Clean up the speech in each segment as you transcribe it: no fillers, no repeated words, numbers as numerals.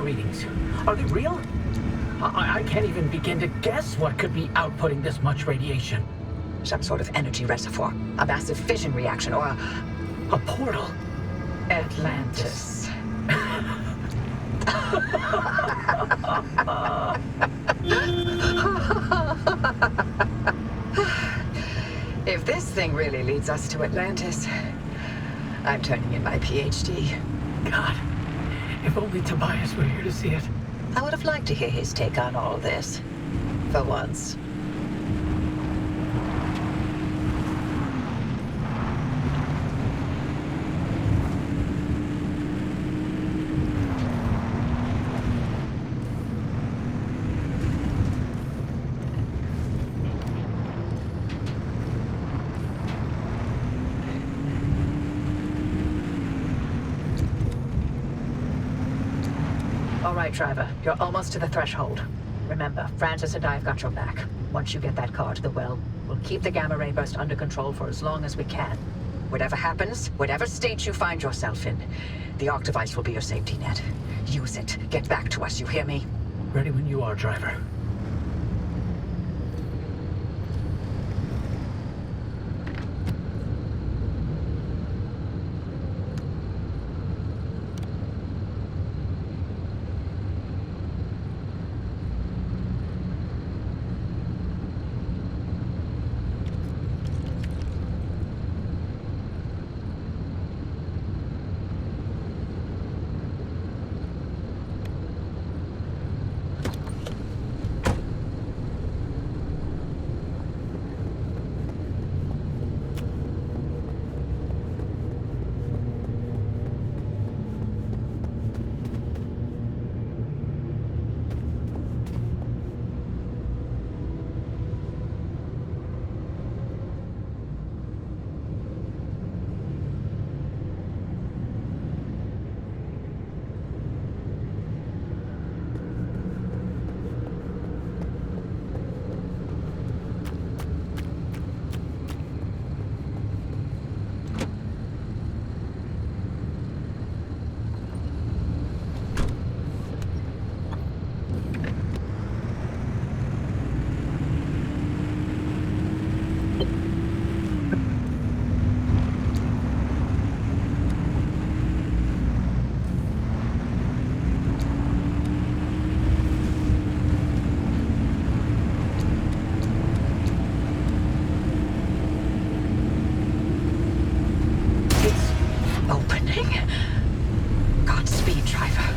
gamma readings. Are they real? I can't even begin to guess what could be outputting this much radiation. Some sort of energy reservoir, a massive fission reaction, or a portal. Atlantis. If this thing really leads us to Atlantis, I'm turning in my PhD. God, if only Tobias were here to see it. I would have liked to hear his take on all this. For once. All right, Driver. You're almost to the threshold. Remember, Francis and I have got your back. Once you get that car to the well, we'll keep the gamma ray burst under control for as long as we can. Whatever happens, whatever state you find yourself in, the Arc device will be your safety net. Use it. Get back to us, you hear me? Ready when you are, Driver. Godspeed, Driver.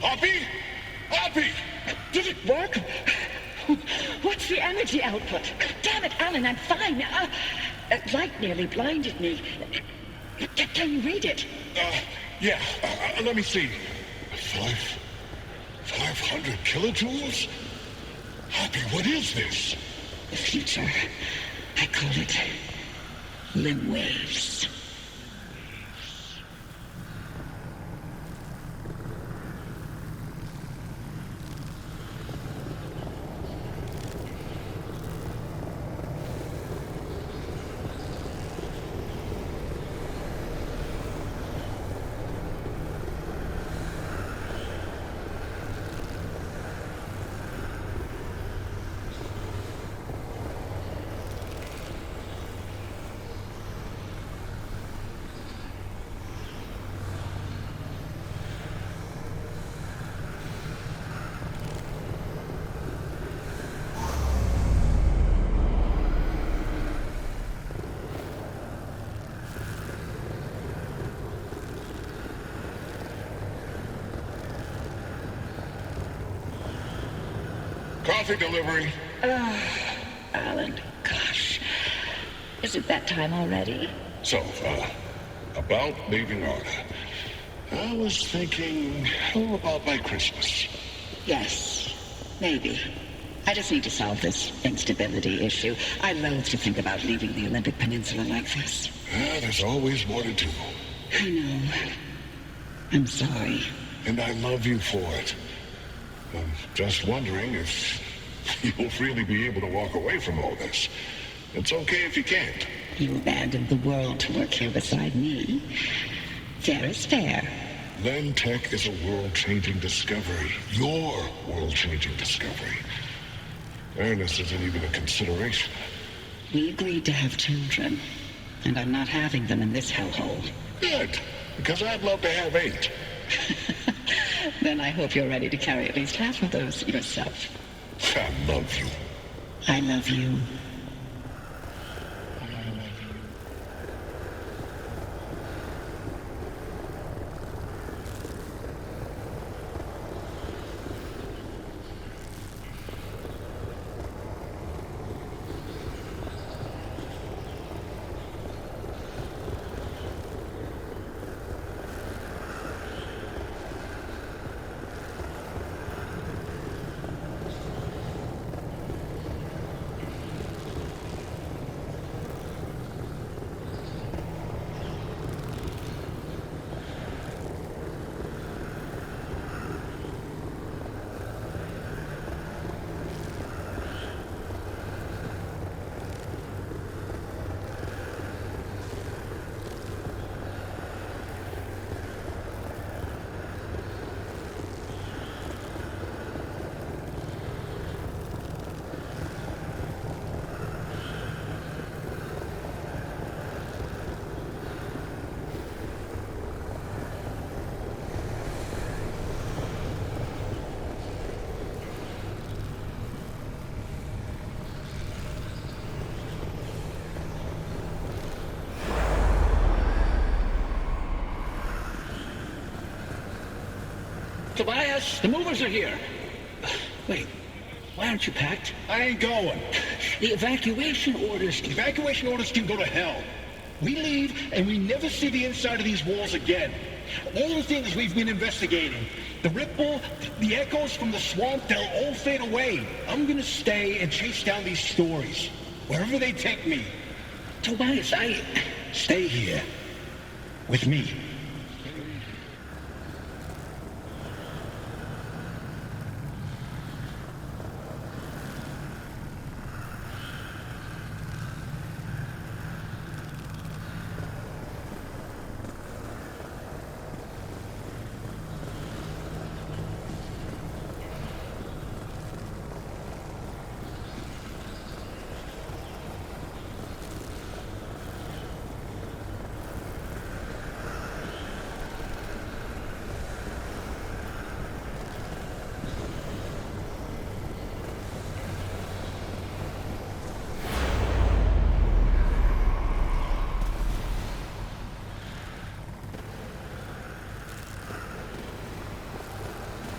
Hoppy? Hoppy! Did it work? What's the energy output? Damn it, Alan, I'm fine. Light nearly blinded me. Can you read it? Yeah. Let me see. 500 kilojoules? Hoppy, what is this? The future. I call it limb waves. coffee delivery. Alan, gosh. Is it that time already? So, about leaving Arda. I was thinking, how about by Christmas? Yes, maybe. I just need to solve this instability issue. I loathe to think about leaving the Olympic Peninsula like this. There's always more to do. I know. I'm sorry. And I love you for it. I'm just wondering if you'll really be able to walk away from all this. It's okay if you can't. You abandoned the world to work here beside me. Fair is fair. Lentech is a world-changing discovery. Your world-changing discovery. Fairness isn't even a consideration. We agreed to have children, and I'm not having them in this hellhole. Good, because I'd love to have 8. Then I hope you're ready to carry at least half of those yourself. I love you. I love you. Tobias, the movers are here. Wait, why aren't you packed? I ain't going. The evacuation orders... Evacuation orders can go to hell. We leave, and we never see the inside of these walls again. All the things we've been investigating, the ripple, the echoes from the swamp, they'll all fade away. I'm gonna stay and chase down these stories, wherever they take me. Tobias, Stay here. With me.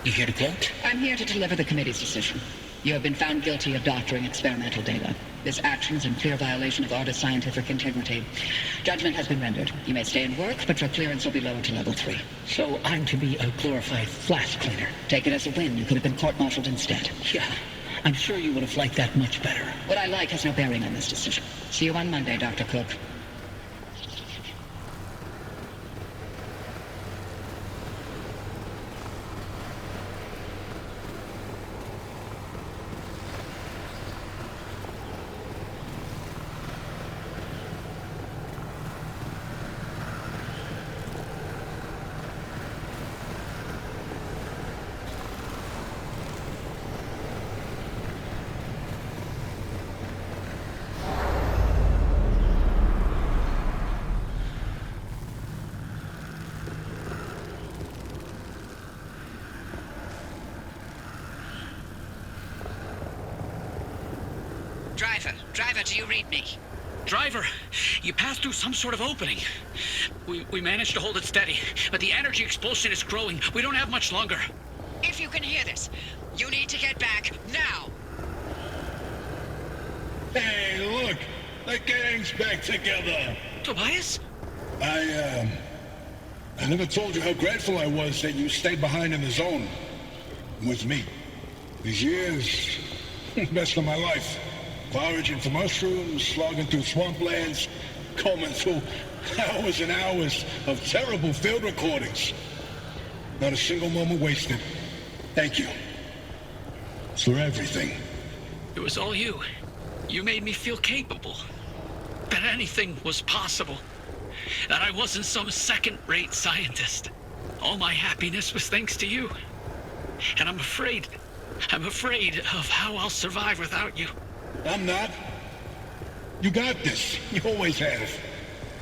You here to vote? I'm here to deliver the committee's decision. You have been found guilty of doctoring experimental data. This action is in clear violation of Arda's scientific integrity. Judgment has been rendered. You may stay and work, but your clearance will be lowered to level 3. So I'm to be a glorified flash cleaner? Take it as a win. You could have been court-martialed instead. Yeah, I'm sure you would have liked that much better. What I like has no bearing on this decision. See you on Monday, Dr. Cook. Driver, do you read me? Driver, you passed through some sort of opening. We managed to hold it steady, but the energy expulsion is growing. We don't have much longer. If you can hear this, you need to get back now. The gang's back together. Tobias? I never told you how grateful I was that you stayed behind in the zone. With me. These years, best of my life. Foraging for mushrooms, slogging through swamplands, combing through hours and hours of terrible field recordings. Not a single moment wasted. Thank you. For everything. It was all you. You made me feel capable. That anything was possible. That I wasn't some second-rate scientist. All my happiness was thanks to you. And I'm afraid of how I'll survive without you. I'm not. You got this. You always have.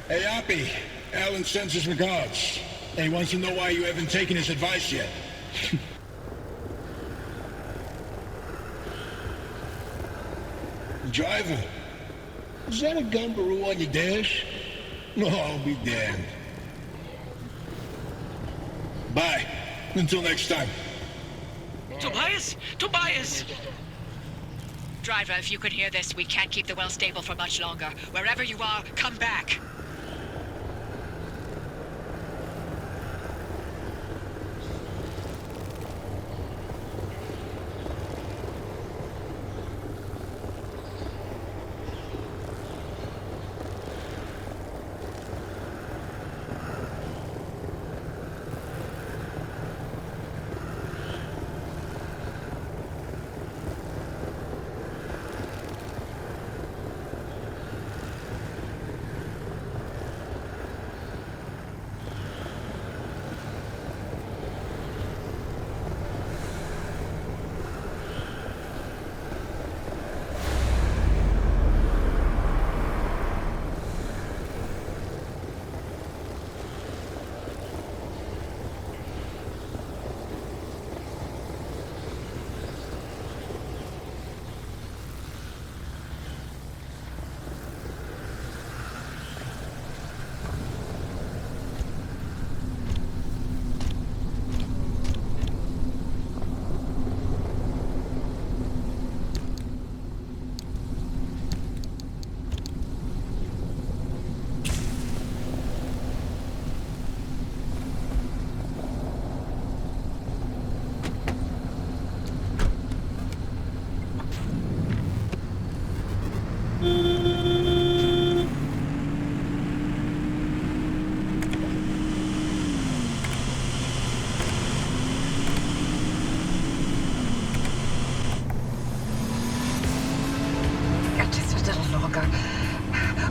Hey, Oppie. Alan sends his regards. And he wants to know why you haven't taken his advice yet. Driver, is that a Gumbaroo on your dash? No, I'll be damned. Bye. Until next time. Tobias? Tobias! Driver, if you can hear this, we can't keep the well stable for much longer. Wherever you are, come back.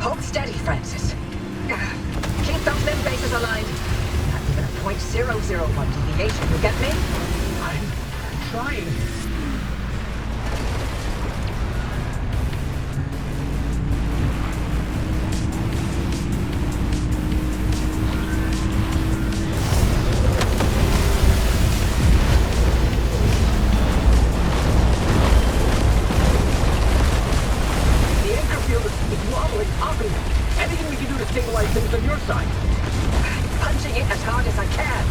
Hold steady, Francis. Keep those limb bases aligned. Not even a .001 deviation, you get me? I'm trying. Punching it as hard as I can.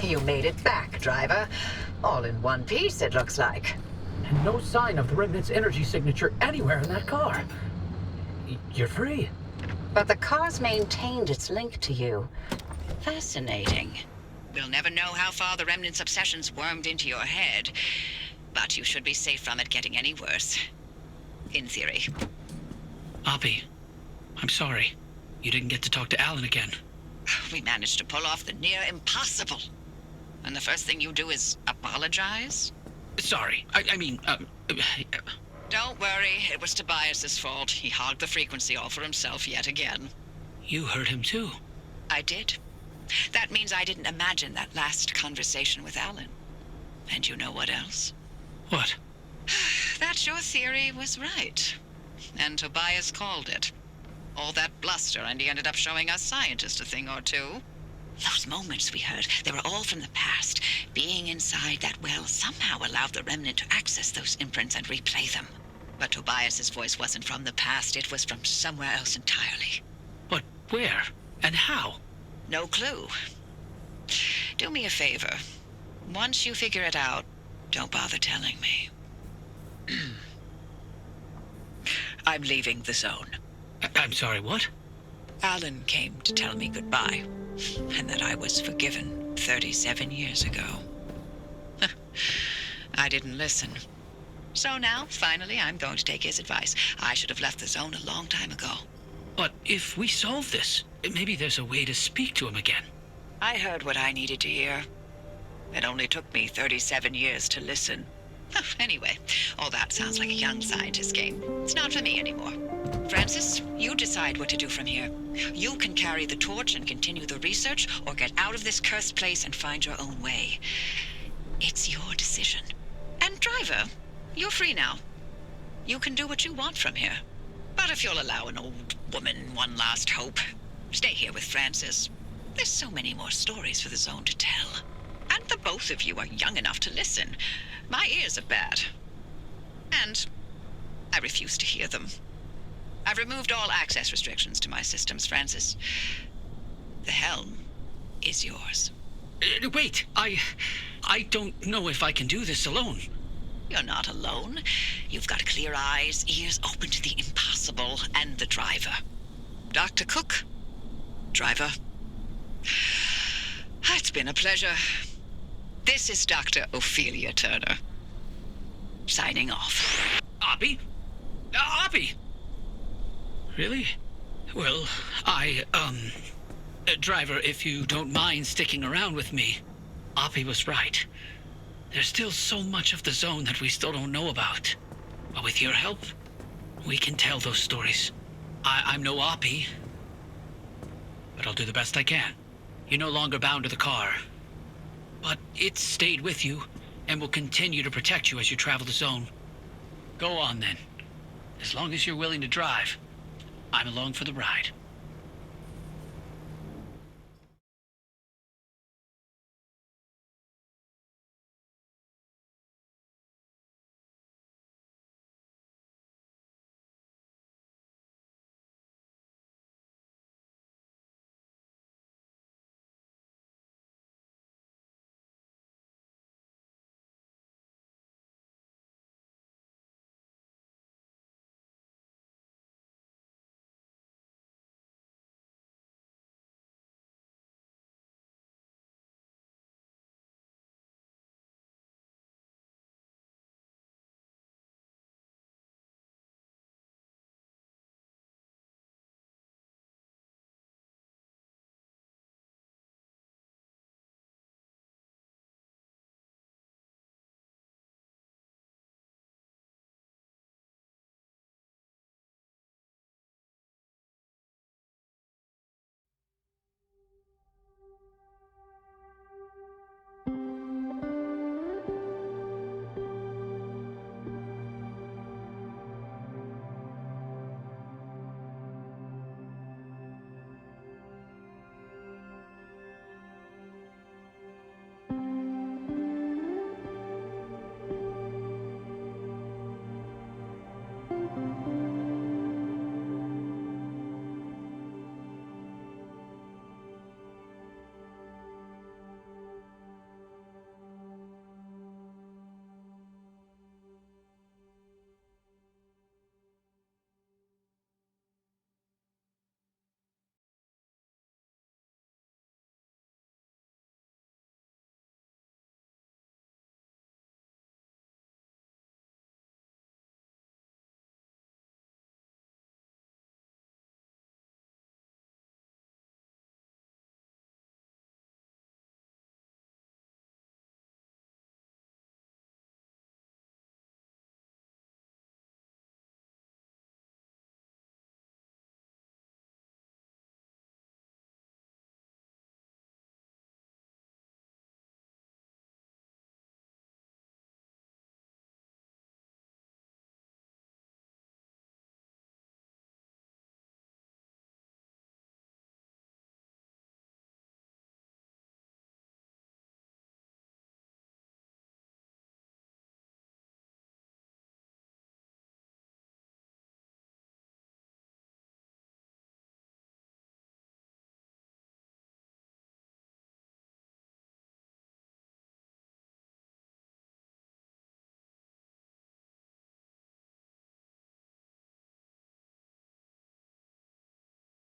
You made it back, driver. All in one piece, it looks like. And no sign of the Remnant's energy signature anywhere in that car. You're free. But the car's maintained its link to you. Fascinating. We'll never know how far the Remnant's obsessions wormed into your head, but you should be safe from it getting any worse. In theory. Oppie, I'm sorry. You didn't get to talk to Alan again. We managed to pull off the near impossible. And the first thing you do is apologize? Sorry. Don't worry, it was Tobias's fault. He hogged the frequency all for himself yet again. You heard him too. I did. That means I didn't imagine that last conversation with Alan. And you know what else? What? That your theory was right. And Tobias called it. All that bluster, and he ended up showing us scientists a thing or two. Those moments we heard, they were all from the past. Being inside that well somehow allowed the Remnant to access those imprints and replay them. But Tobias's voice wasn't from the past, it was from somewhere else entirely. But where? And how? No clue. Do me a favor. Once you figure it out, don't bother telling me. I'm leaving the zone. I'm sorry, what? Alan came to tell me goodbye, and that I was forgiven 37 years ago. I didn't listen. So now, finally, I'm going to take his advice. I should have left the zone a long time ago. But if we solve this, maybe there's a way to speak to him again. I heard what I needed to hear. It only took me 37 years to listen. Anyway, all that sounds like a young scientist game. It's not for me anymore. Francis, you decide what to do from here. You can carry the torch and continue the research, or get out of this cursed place and find your own way. It's your decision. And driver, you're free now. You can do what you want from here. But if you'll allow an old woman one last hope, stay here with Francis. There's so many more stories for the zone to tell. And the both of you are young enough to listen. My ears are bad. And I refuse to hear them. I've removed all access restrictions to my systems, Francis. The helm is yours. Wait, I don't know if I can do this alone. You're not alone. You've got clear eyes, ears open to the impossible, and the driver. Dr. Cook, driver. It's been a pleasure. This is Dr. Ophelia Turner. Signing off. Oppie? Oppie! Really? Well, driver, if you don't mind sticking around with me, Oppie was right. There's still so much of the zone that we still don't know about. But with your help, we can tell those stories. I'm no Oppie, but I'll do the best I can. You're no longer bound to the car. But it's stayed with you, and will continue to protect you as you travel the zone. Go on, then. As long as you're willing to drive, I'm along for the ride.